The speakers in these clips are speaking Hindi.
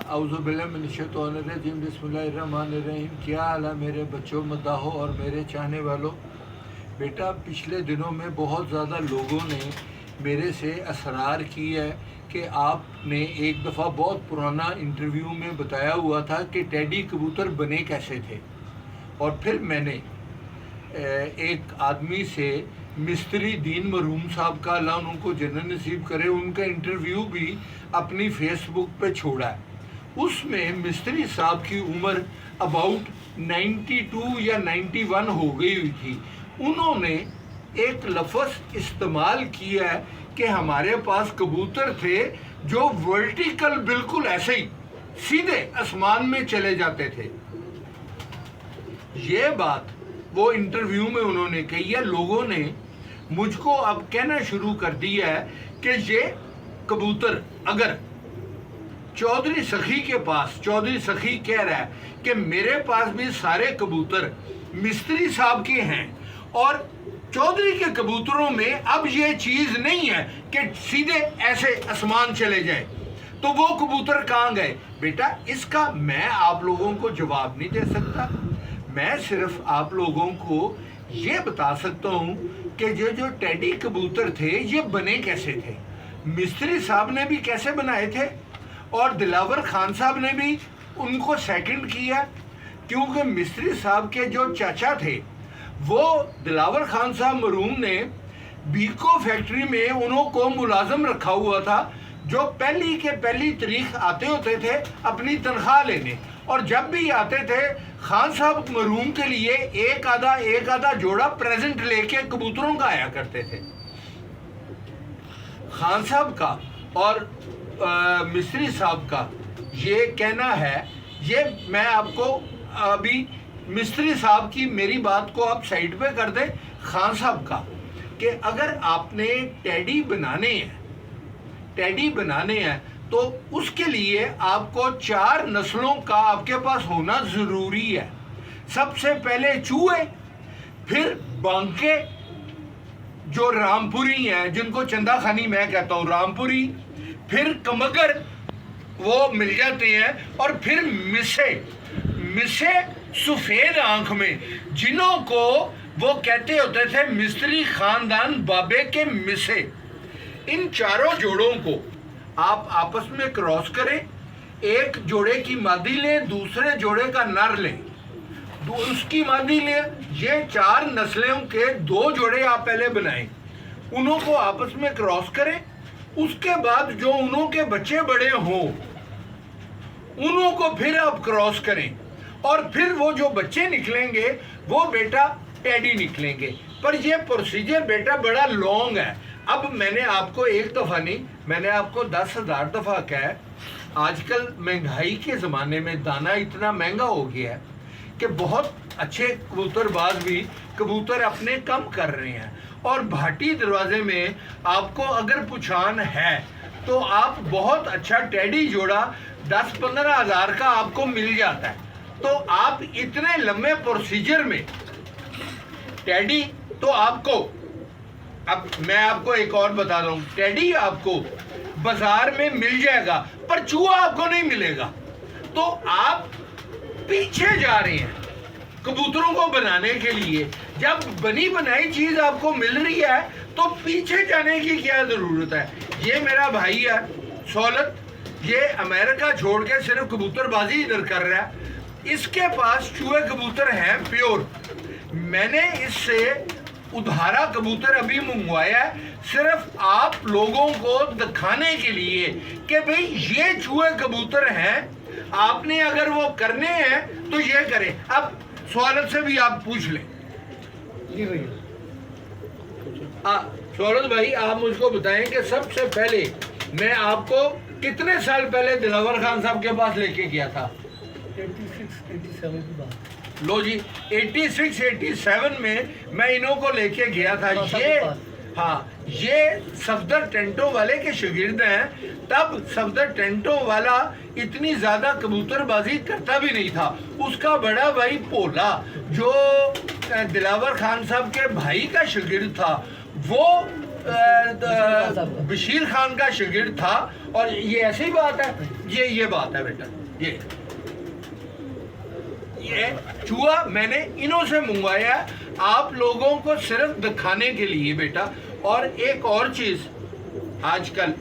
औज़ुबिल्लाहिमिनश्शैतानिर्रजीम बिस्मिल्लाहिर्रहमानिर्रहीम। क्या हाल है मेरे बच्चों, मदाहो और मेरे चाहने वालों। बेटा, पिछले दिनों में बहुत ज़्यादा लोगों ने मेरे से असरार की है कि आपने एक दफ़ा बहुत पुराना इंटरव्यू में बताया हुआ था कि टेडी कबूतर बने कैसे थे। और फिर मैंने एक आदमी से, मिस्त्री दीन मरूम साहब का, अल्लाह उनको जन्नत नसीब करे, उनका इंटरव्यू भी अपनी फेसबुक पे छोड़ा है। उसमें मिस्त्री साहब की उम्र अबाउट 92 या 91 हो गई हुई थी। उन्होंने एक लफ्ज़ इस्तेमाल किया है कि हमारे पास कबूतर थे जो वर्टिकल बिल्कुल ऐसे ही सीधे आसमान में चले जाते थे। ये बात वो इंटरव्यू में उन्होंने कही है। लोगों ने मुझको अब कहना शुरू कर दिया है कि ये कबूतर, अगर चौधरी सखी के पास, चौधरी सखी कह रहा है कि मेरे पास भी सारे कबूतर मिस्त्री साहब के हैं और चौधरी के कबूतरों में अब ये चीज़ नहीं है कि सीधे ऐसे आसमान चले जाए, तो वो कबूतर कहाँ गए? बेटा, इसका मैं आप लोगों को जवाब नहीं दे सकता। मैं सिर्फ आप लोगों को ये बता सकता हूँ कि जो टेडी कबूतर थे ये बने कैसे थे, मिस्त्री साहब ने भी कैसे बनाए थे और दिलावर खान साहब ने भी उनको सेकंड किया, क्योंकि मिस्त्री साहब के जो चाचा थे वो दिलावर खान साहब मरूम ने बीको फैक्ट्री में उनको मुलाजम रखा हुआ था, जो पहली तारीख आते होते थे अपनी तनख्वाह लेने, और जब भी आते थे खान साहब मरूम के लिए एक आधा जोड़ा प्रेजेंट लेके कबूतरों का आया करते थे। खान साहब का और मिस्त्री साहब का ये कहना है, ये मैं आपको अभी मिस्त्री साहब की मेरी बात को आप साइड पे कर दें, खान साहब का, कि अगर आपने टेडी बनाने हैं तो उसके लिए आपको 4 नस्लों का आपके पास होना ज़रूरी है। सबसे पहले चूहे, फिर बांके जो रामपुरी हैं, जिनको चंदा खानी मैं कहता हूँ, रामपुरी, फिर कमगर वो मिल जाते हैं, और फिर मिसे सफ़ेद आंख में, जिन्हों को वो कहते होते थे मिस्त्री खानदान बाबे के मिसे। इन चारों जोड़ों को आप आपस में क्रॉस करें, एक जोड़े की मादी लें, दूसरे जोड़े का नर लें, उसकी मादी लें। ये 4 नस्लों के 2 जोड़े आप पहले बनाएं, उन्हों को आपस में क्रॉस करें। उसके बाद जो उन्हों के बच्चे बड़े हों उन्हों को फिर आप क्रॉस करें, और फिर वो जो बच्चे निकलेंगे वो बेटा टेडी निकलेंगे। पर ये प्रोसीजर बेटा बड़ा लॉन्ग है। अब मैंने आपको एक दफ़ा नहीं, मैंने आपको 10,000 दफ़ा कहा है। आजकल महंगाई के ज़माने में दाना इतना महंगा हो गया है कि बहुत अच्छे कबूतरबाज भी कबूतर अपने कम कर रहे हैं, और भाटी दरवाजे में आपको अगर पुछान है तो आप बहुत अच्छा टेडी जोड़ा 10-15 हज़ार का आपको मिल जाता है। तो आप इतने लंबे प्रोसीजर में टेडी, तो आपको, अब मैं आपको एक और बता रहा हूँ, टेडी आपको बाजार में मिल जाएगा पर चूहा आपको नहीं मिलेगा। तो आप पीछे जा रहे हैं कबूतरों को बनाने के लिए। जब बनी बनाई चीज आपको मिल रही है तो पीछे जाने की क्या जरूरत है? ये मेरा भाई है सौलत, ये अमेरिका छोड़ के सिर्फ कबूतरबाजी इधर कर रहा है। इसके पास चूहे कबूतर हैं प्योर। मैंने इससे उधारा कबूतर अभी मंगवाया है, सिर्फ आप लोगों को दिखाने के लिए कि भाई ये चूहे कबूतर हैं, आपने अगर वो करने हैं तो ये करें। अब सौलत से भी आप पूछ लें। जी भैया, सौलत भाई, आप मुझको बताएं कि सबसे पहले मैं आपको कितने साल पहले दिलावर खान साहब के पास लेके गया था? 86-87 की बात। लो जी, 86-87 में मैं इन्हों को लेके गया था। ये सफदर टेंटो वाले के शागिर्द हैं। तब सफदर टेंटो वाला इतनी ज़्यादा कबूतरबाजी करता भी नहीं था। उसका बड़ा भाई भोला, जो दिलावर खान साहब के भाई का शागिर्द था, वो बशीर खान का शागिर्द था। और ये ऐसी ही बात है, ये बात है बेटा। ये चूहा मैंने इन्हों से मंगवाया है आप लोगों को सिर्फ दिखाने के लिए बेटा। और एक और चीज़, आजकल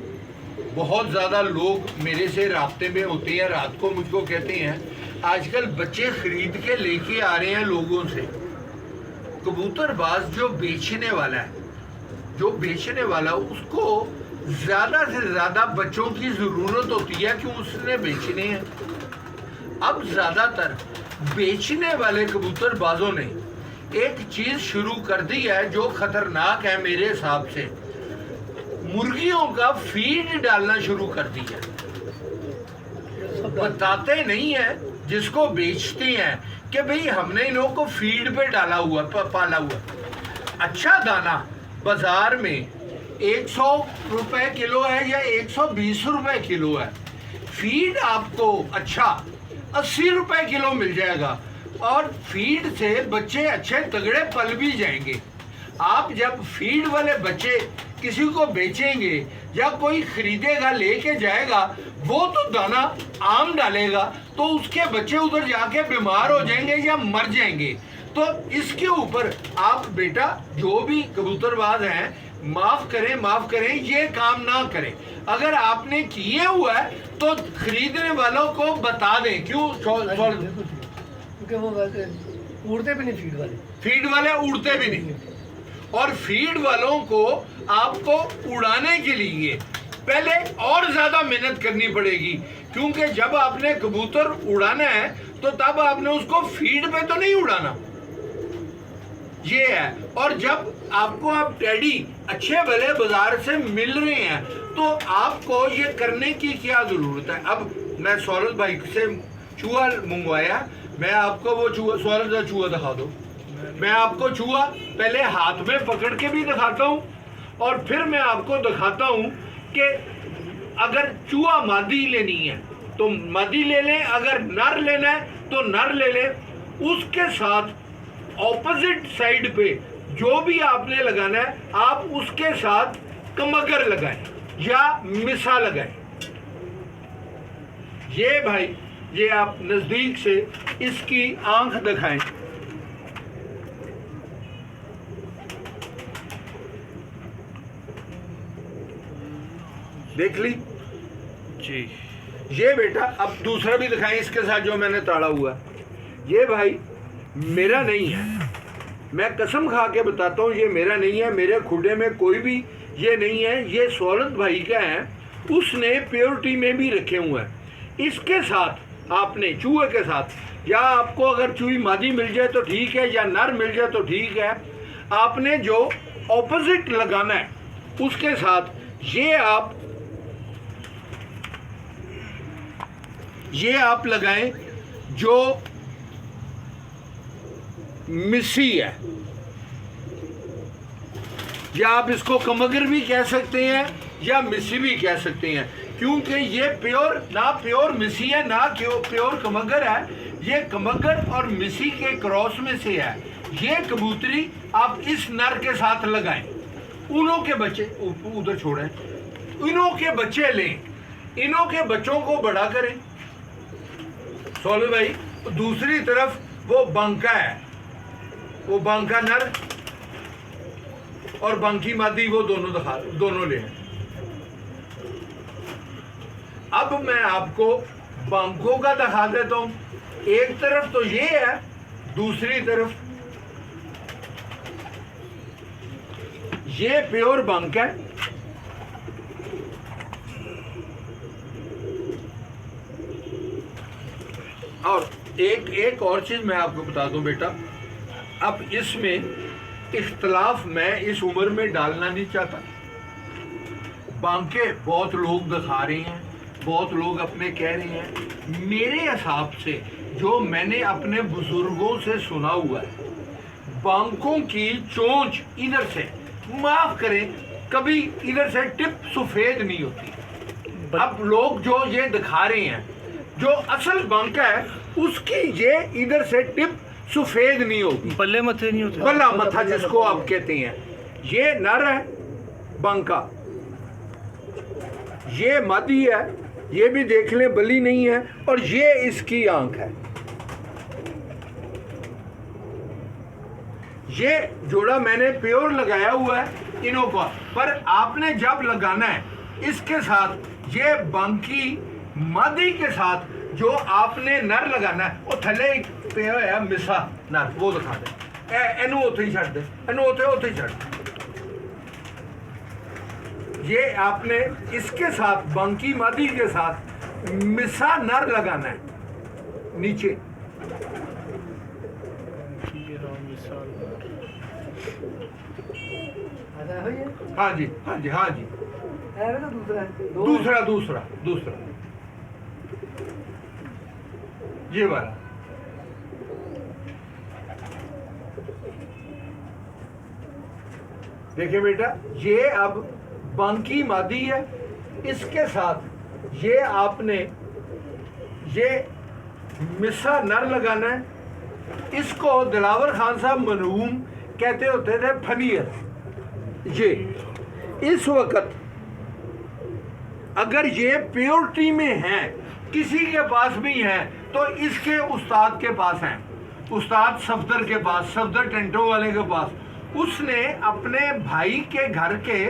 बहुत ज़्यादा लोग मेरे से राब्ते में होते हैं, रात को मुझको कहते हैं आजकल बच्चे खरीद के लेके आ रहे हैं लोगों से। कबूतरबाज जो बेचने वाला उसको ज़्यादा से ज़्यादा बच्चों की ज़रूरत होती है, क्यों उसने बेचने हैं। अब ज़्यादातर बेचने वाले कबूतरबाजों ने एक चीज़ शुरू कर दी है जो ख़तरनाक है मेरे हिसाब से। मुर्गियों का फीड डालना शुरू कर दिया। बताते नहीं है जिसको बेचते हैं कि भाई हमने इन लोगों को फीड पे डाला हुआ, पाला हुआ। अच्छा दाना बाजार में 100 रुपए किलो है या 120 रुपए किलो है। फीड आपको अच्छा 80 रुपए किलो मिल जाएगा और फीड से बच्चे अच्छे तगड़े पल भी जाएंगे। आप जब फीड वाले बच्चे किसी को बेचेंगे या कोई खरीदेगा लेके जाएगा, वो तो दाना आम डालेगा तो उसके बच्चे उधर जाके बीमार हो जाएंगे या मर जाएंगे। तो इसके ऊपर आप बेटा जो भी कबूतरबाज हैं माफ करें ये काम ना करें। अगर आपने किए हुआ है तो खरीदने वालों को बता दें। क्यों? क्योंकि वो उड़ते भी नहीं, फीड वाले उड़ते भी नहीं। और फीड वालों को आपको उड़ाने के लिए पहले और ज्यादा मेहनत करनी पड़ेगी, क्योंकि जब आपने कबूतर उड़ाना है तो तब आपने उसको फीड पे तो नहीं उड़ाना, ये है। और जब आपको आप टेडी अच्छे भले बाजार से मिल रहे हैं तो आपको ये करने की क्या जरूरत है। अब मैं सौरभ भाई से चूहा मंगवाया, मैं आपको वो चूहा, सौरभ का चूहा दिखा दो। मैं आपको चूहा पहले हाथ में पकड़ के भी दिखाता हूँ और फिर मैं आपको दिखाता हूँ कि अगर चूहा मादी लेनी है तो मादी ले लें, अगर नर लेना है तो नर ले लें। उसके साथ ऑपोजिट साइड पे जो भी आपने लगाना है आप उसके साथ कमगर लगाएं या मिसा लगाएं। ये भाई, ये आप नजदीक से इसकी आंख दिखाएं। देख ली जी। ये बेटा अब दूसरा भी दिखाएं इसके साथ जो मैंने ताड़ा हुआ। ये भाई मेरा नहीं है, मैं कसम खा के बताता हूँ ये मेरा नहीं है। मेरे खुडे में कोई भी ये नहीं है, ये सौरभ भाई का है। उसने प्योरिटी में भी रखे हुए हैं। इसके साथ आपने चूहे के साथ, या आपको अगर चूही मादी मिल जाए तो ठीक है या नर मिल जाए तो ठीक है, आपने जो ऑपोजिट लगाना है उसके साथ ये आप लगाएं जो मिसी है, या आप इसको कमगर भी कह सकते हैं या मिसी भी कह सकते हैं, क्योंकि ये प्योर मिसी है ना प्योर कमगर है। ये कमगर और मिसी के क्रॉस में से है। ये कबूतरी आप इस नर के साथ लगाएं, उनों के बच्चे उधर छोड़ें, इनों के बच्चे लें, इनों के बच्चों को बड़ा करें। सोलह भाई दूसरी तरफ वो बांका है, वो बांका नर और बांकी मादी, वो दोनों ले। अब मैं आपको बांकों का दिखा देता हूं। एक तरफ तो ये है, दूसरी तरफ ये प्योर बांका है। और एक और चीज मैं आपको बता दूं बेटा, अब इसमें इख्तलाफ मैं इस उम्र में डालना नहीं चाहता। बांके बहुत लोग दिखा रहे हैं, बहुत लोग अपने कह रहे हैं। मेरे हिसाब से जो मैंने अपने बुजुर्गों से सुना हुआ है, बांकों की चोंच इधर से, माफ करें, कभी इधर से टिप सफेद नहीं होती। अब लोग जो ये दिखा रहे हैं, जो असल बांका है उसकी ये इधर से टिप सफेद नहीं होती, बल्ले मथे नहीं होते, बल्ला मथा जिसको आप कहते हैं। ये नर है, बांका, ये मादी है, ये भी देख लें बली नहीं है, और ये इसकी आंख है। ये जोड़ा मैंने प्योर लगाया हुआ है इनों का, पर आपने जब लगाना है इसके साथ ये बांकी मादी के साथ जो आपने नर लगाना है, वो थले पे है मिसा नर, वो दिखा दे, एनू उथे ही छड़ दे, एनू उथे ही छड़ दे। ये आपने इसके साथ बांकी मादी के साथ मिसा नर लगाना है नीचे। ऐसा है ये? हाँ जी, हाँ जी, हाँ जी। है ना दूसरा है? दूसरा दूसरा दूसरा ये वाला। देखिए बेटा, ये अब बांकी मादी है, इसके साथ ये आपने ये मिसा नर लगाना है। इसको दिलावर खान साहब मरहूम कहते होते थे फनीर। ये इस वक्त अगर ये प्योरिटी में है, किसी के पास भी है, तो इसके उस्ताद के पास हैं, उस्ताद सफदर के पास, सफदर टेंटो वाले के पास। उसने अपने भाई के घर के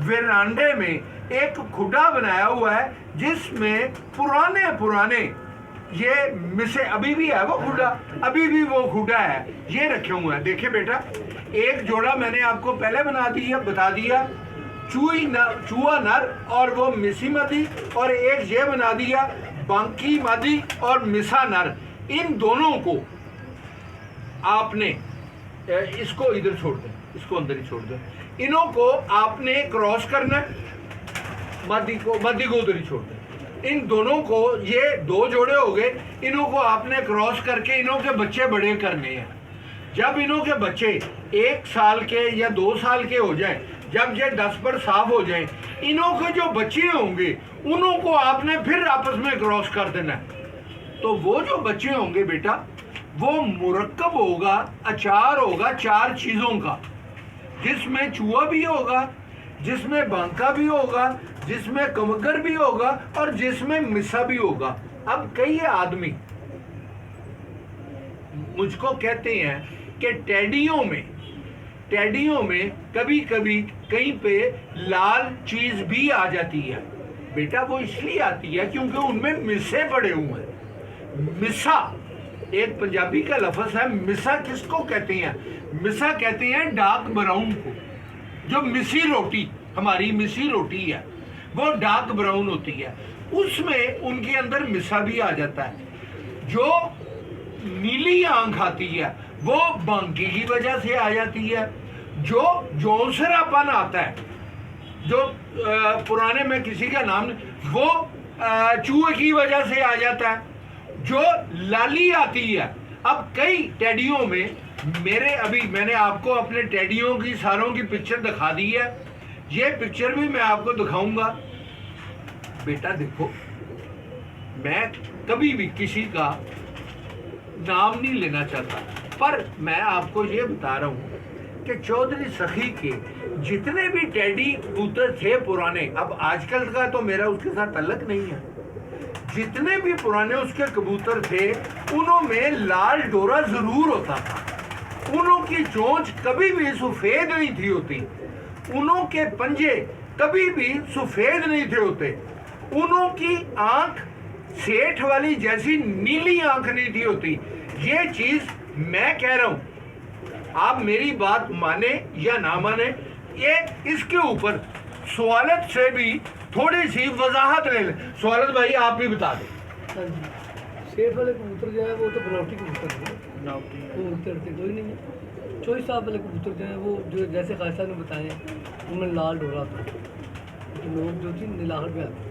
वेरांडे में एक खुडा बनाया हुआ है, जिसमें पुराने ये मिसे अभी भी है, वो खुडा अभी भी वो खुडा है, ये रखे हुए हैं। देखिए बेटा, एक जोड़ा मैंने आपको पहले बता दिया चूहा नर और वो मिसी मादी, और एक ये बना दिया बांकी मादी और मिसा नर। इन दोनों को आपने इसको इधर छोड़ दें, इसको अंदर ही छोड़ दें। इनों को आपने क्रॉस करना है, मादी को उधर ही छोड़ दें। इन दोनों को, ये दो जोड़े हो गए, इनों को आपने क्रॉस करके इनों के बच्चे बड़े करने हैं। जब इनों के बच्चे 1 साल के या 2 साल के हो जाएं, जब ये 10 पर साफ हो जाएं, इनों के जो बच्चे होंगे उन्हों को आपने फिर आपस में क्रॉस कर देना है। तो वो जो बच्चे होंगे बेटा, वो मुरक्कब होगा, अचार होगा 4 चीज़ों का, जिसमें चूहा भी होगा, जिसमें बांका भी होगा, जिसमें कमगर भी होगा, और जिसमें मिसा भी होगा। अब कई आदमी मुझको कहते हैं कि टेडियों में कभी कभी कहीं पे लाल चीज भी आ जाती है। बेटा वो इसलिए आती है क्योंकि उनमें मिसे पड़े हुए हैं। मिसा एक पंजाबी का लफ्ज है। मिसा किसको कहते हैं? मिसा कहते हैं डार्क ब्राउन को। जो मिसी रोटी, हमारी मिसी रोटी है, वो डार्क ब्राउन होती है, उसमें उनके अंदर मिसा भी आ जाता है। जो नीली आंख आती है वो बांकी की वजह से आ जाती है। जो जोंसरापन आता है, जो पुराने में किसी का नाम, वो चूहे की वजह से आ जाता है। जो लाली आती है, अब कई टेडियों में मैंने आपको अपने टेडियों की सारों की पिक्चर दिखा दी है। ये पिक्चर भी मैं आपको दिखाऊंगा। बेटा देखो, मैं कभी भी किसी का नाम नहीं लेना चाहता, पर मैं आपको ये बता रहा हूँ कि चौधरी सखी के जितने भी टेडी कबूतर थे पुराने, अब आजकल का तो मेरा उसके साथ ताल्लुक नहीं है, जितने भी पुराने उसके कबूतर थे, उनों में लाल डोरा जरूर होता था। उनों की चोंच कभी भी सफेद नहीं थी होती, उनों के पंजे कभी भी सफेद नहीं थे होते, उनों की आंख सेठ वाली जैसी नीली आंख नहीं थी होती। ये चीज मैं कह रहा हूं, आप मेरी बात माने या ना माने, ये इसके ऊपर सवालत से भी थोड़ी सी वजाहत ले लें। सवालत भाई आप भी बता दें। हाँ जी, सेठ वाले कबूतर जो है वो तो बनावटी कबूतर है, वो उड़ते उड़ते कोई नहीं है। चोई साहब वाले कबूतर जो है वो जो जैसे खासा ने बताए, उनमें लाल डोरा था, तो लोग जो थी नीलाहट में आती है।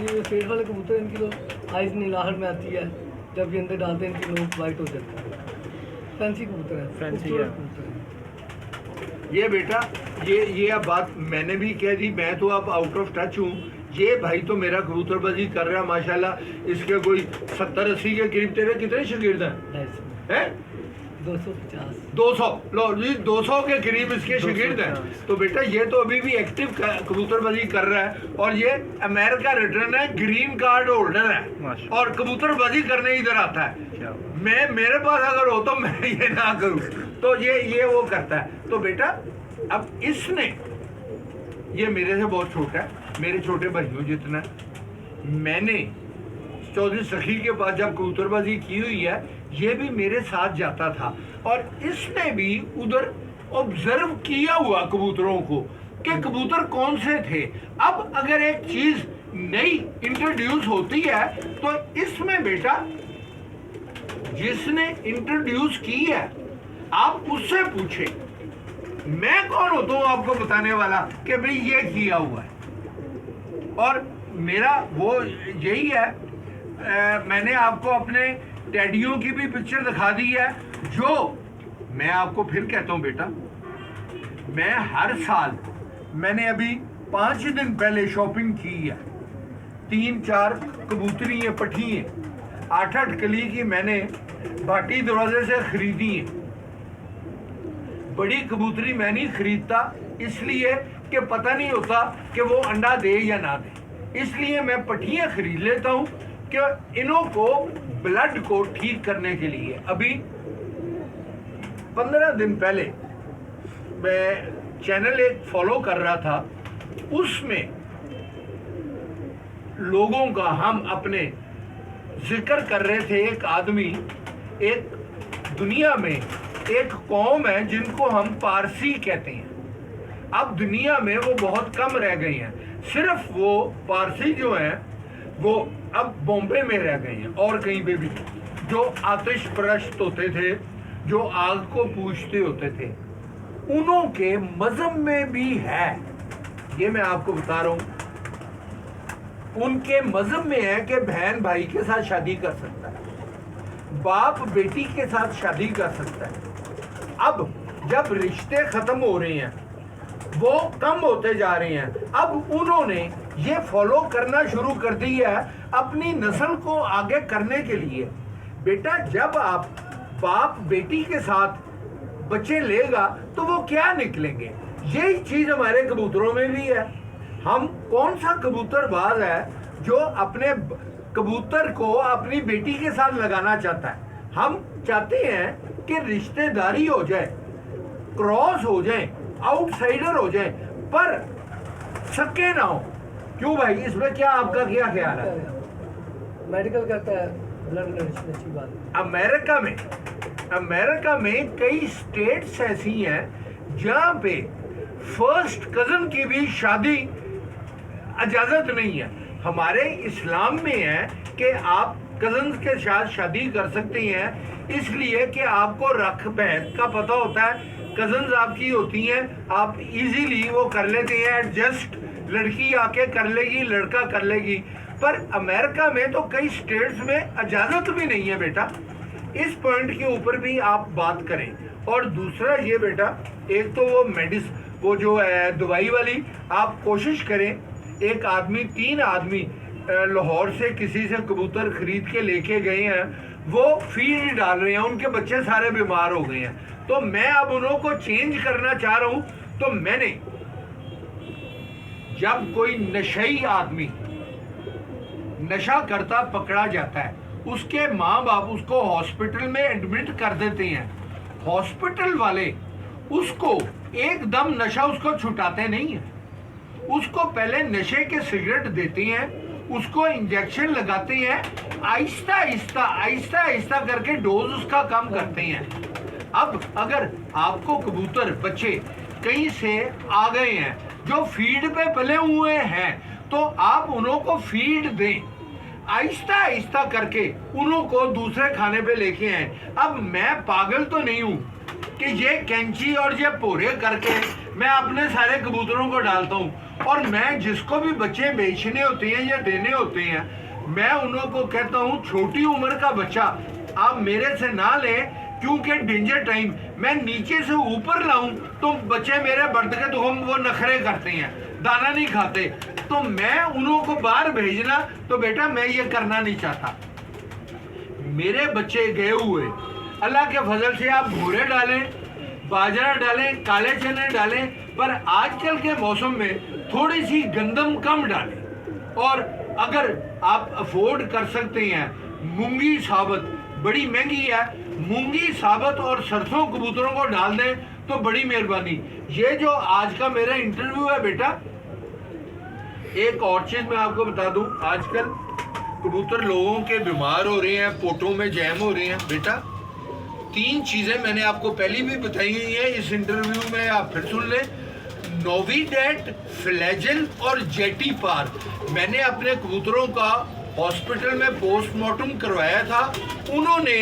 ये सेठ वाले कबूतर, इनकी तो आइज नीलाहट में आती है, जब ये अंदर डालते हैं इनकी नोक वाइट हो जाती है। फैंसी कबूतर है, फैंसी खूबसूरत है। कबूतर है। ये बेटा, ये अब बात मैंने भी कह दी, मैं तो अब आउट ऑफ टच हूँ। ये भाई तो मेरा कबूतरबाजी कर रहा है माशाल्लाह, इसके कोई 70-80 के करीब। तेरे कितने शागिर्द हैं? 250 हैं? 250। 200 लो जी, 200 के करीब इसके शागिर्द हैं। तो बेटा ये तो अभी भी एक्टिव कबूतरबाजी कर रहा है, और ये अमेरिका रिटर्न है, ग्रीन कार्ड होल्डर है, और कबूतरबाजी करने इधर आता है। मैं मेरे पास अगर हो तो मैं ये ना करूं, तो ये वो करता है। तो बेटा अब इसने, ये मेरे से बहुत छोटा है, मेरे छोटे भाइयों जितना। मैंने चौधरी सखी के पास जब कबूतरबाजी की हुई है, ये भी मेरे साथ जाता था, और इसने भी उधर ऑब्जर्व किया हुआ कबूतरों को कि कबूतर कौन से थे। अब अगर एक चीज नई इंट्रोड्यूस होती है तो इसमें बेटा जिसने इंट्रोड्यूस की है आप उससे पूछे, मैं कौन होता हूं आपको बताने वाला कि भाई ये किया हुआ है। और मेरा वो यही है, मैंने आपको अपने टैडियों की भी पिक्चर दिखा दी है। जो मैं आपको फिर कहता हूं बेटा, मैं हर साल, मैंने अभी 5 दिन पहले शॉपिंग की है, 3-4 कबूतरी है, पठी है, 8-8 कली की मैंने भाटी दरवाजे से खरीदी है। बड़ी कबूतरी मैं नहीं खरीदता, इसलिए कि पता नहीं होता कि वो अंडा दे या ना दे, इसलिए मैं पठियाँ खरीद लेता हूँ कि इन्हों को ब्लड को ठीक करने के लिए। अभी 15 दिन पहले मैं चैनल एक फॉलो कर रहा था, उसमें लोगों का हम अपने जिक्र कर रहे थे। एक आदमी, एक दुनिया में एक कौम है जिनको हम पारसी कहते हैं, अब दुनिया में वो बहुत कम रह गए हैं। सिर्फ वो पारसी जो हैं वो अब बॉम्बे में रह गए हैं, और कहीं पे भी जो आतिश परस्त होते थे, जो आग को पूजते होते थे, उन्हों के मजहब में भी है। ये मैं आपको बता रहा हूं, उनके मजहब में है कि बहन भाई के साथ शादी कर सकता है, बाप बेटी के साथ शादी कर सकता है। अब जब रिश्ते खत्म हो रहे हैं, वो कम होते जा रहे हैं, अब उन्होंने ये फॉलो करना शुरू कर दिया है अपनी नस्ल को आगे करने के लिए। बेटा जब आप बाप बेटी के साथ बच्चे लेगा तो वो क्या निकलेंगे, यही चीज हमारे कबूतरों में भी है। हम कौन सा कबूतरबाज है जो अपने कबूतर को अपनी बेटी के साथ लगाना चाहता है? हम चाहते हैं कि रिश्तेदारी हो जाए, क्रॉस हो जाए, आउटसाइडर हो जाए, पर सके ना हो। क्यों भाई, इसमें क्या आपका क्या ख्याल है? मेडिकल कहता है ब्लड रिलेशन अच्छी बात है। अमेरिका में कई स्टेट्स ऐसी हैं जहां पे फर्स्ट कजन की भी शादी इजाजत नहीं है। हमारे इस्लाम में है कि आप कजन के साथ शादी कर सकते हैं, इसलिए कि आपको रख बहन का पता होता है, कजन्स आपकी होती हैं, आप इजीली वो कर लेते हैं एडजस्ट, लड़की आके कर लेगी, लड़का कर लेगी। पर अमेरिका में तो कई स्टेट्स में इजाज़त भी नहीं है बेटा। इस पॉइंट के ऊपर भी आप बात करें। और दूसरा ये बेटा, एक तो वो जो है दवाई वाली, आप कोशिश करें, एक आदमी 3 आदमी लाहौर से किसी से कबूतर खरीद के लेके गए हैं, वो फीड डाल रहे हैं, उनके बच्चे सारे बीमार हो गए हैं। तो मैं अब उन्हों को चेंज करना चाह रहा हूं। तो मैंने, जब कोई नशई आदमी नशा करता पकड़ा जाता है, उसके माँ बाप उसको हॉस्पिटल में एडमिट कर देते हैं। हॉस्पिटल वाले उसको एकदम नशा उसको छुटाते नहीं है, उसको पहले नशे के सिगरेट देते हैं, उसको इंजेक्शन लगाते हैं, आहिस्ता आहिस्ता करके डोज उसका कम करते हैं। अब अगर आपको कबूतर बच्चे कहीं से आ गए हैं जो फीड पे पले हुए हैं, तो आप उन्हों को फीड दें, आहिस्ता करके उन्हों को दूसरे खाने पे लेके आए। अब मैं पागल तो नहीं हूं कि ये कैंची और ये पोरे करके मैं अपने सारे कबूतरों को डालता हूं। और मैं जिसको भी बच्चे बेचने होते हैं या देने होते हैं, मैं उन्हों को कहता हूं छोटी उम्र का बच्चा आप मेरे से ना लें, क्योंकि डेंजर टाइम, मैं नीचे से ऊपर लाऊं तो बच्चे मेरे बढ़ के तो हम वो नखरे करते हैं, दाना नहीं खाते, तो मैं उन्हों को बाहर भेजना, तो बेटा मैं ये करना नहीं चाहता। मेरे बच्चे गए हुए अल्लाह के फजल से आप भूरे डालें, बाजरा डालें, काले चने डालें, पर आजकल के मौसम में थोड़ी सी गंदम कम डालें। और अगर आप अफोर्ड कर सकते हैं, मूंगी साबत बड़ी महंगी है, मूंगी साबत और सरसों कबूतरों को डाल दें तो बड़ी मेहरबानी। ये जो आज का मेरा इंटरव्यू है बेटा, एक और चीज़ मैं आपको बता दूं, आजकल कबूतर लोगों के बीमार हो रहे हैं, पोटों में जैम हो रहे हैं। बेटा 3 चीज़ें मैंने आपको पहले भी बताई हुई है, इस इंटरव्यू में आप फिर सुन लें। नोविडेट, फ्लैजेल और जेटीपार। मैंने अपने कबूतरों का हॉस्पिटल में पोस्टमार्टम करवाया था। उन्होंने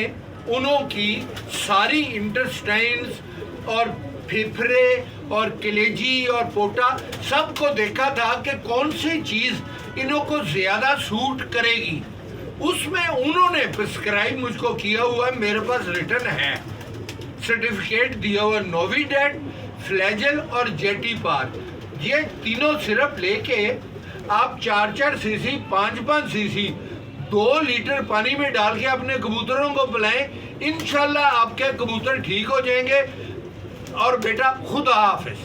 की सारी इंटेस्टाइन्स और फेफड़े और कलेजी और पोटा सबको देखा था कि कौन सी चीज़ इन्हों को ज़्यादा सूट करेगी। उसमें उन्होंने प्रिस्क्राइब मुझको किया हुआ है, मेरे पास रिटर्न है, सर्टिफिकेट दिया हुआ। नोविडेट, फ्लैजेल और जेटीपार, ये तीनों सिरप लेके आप 4-4 सीसी, 5-5 सीसी 2 लीटर पानी में डाल के अपने कबूतरों को पिलाएं। इंशाल्लाह आपके कबूतर ठीक हो जाएंगे। और बेटा खुदा हाफिज।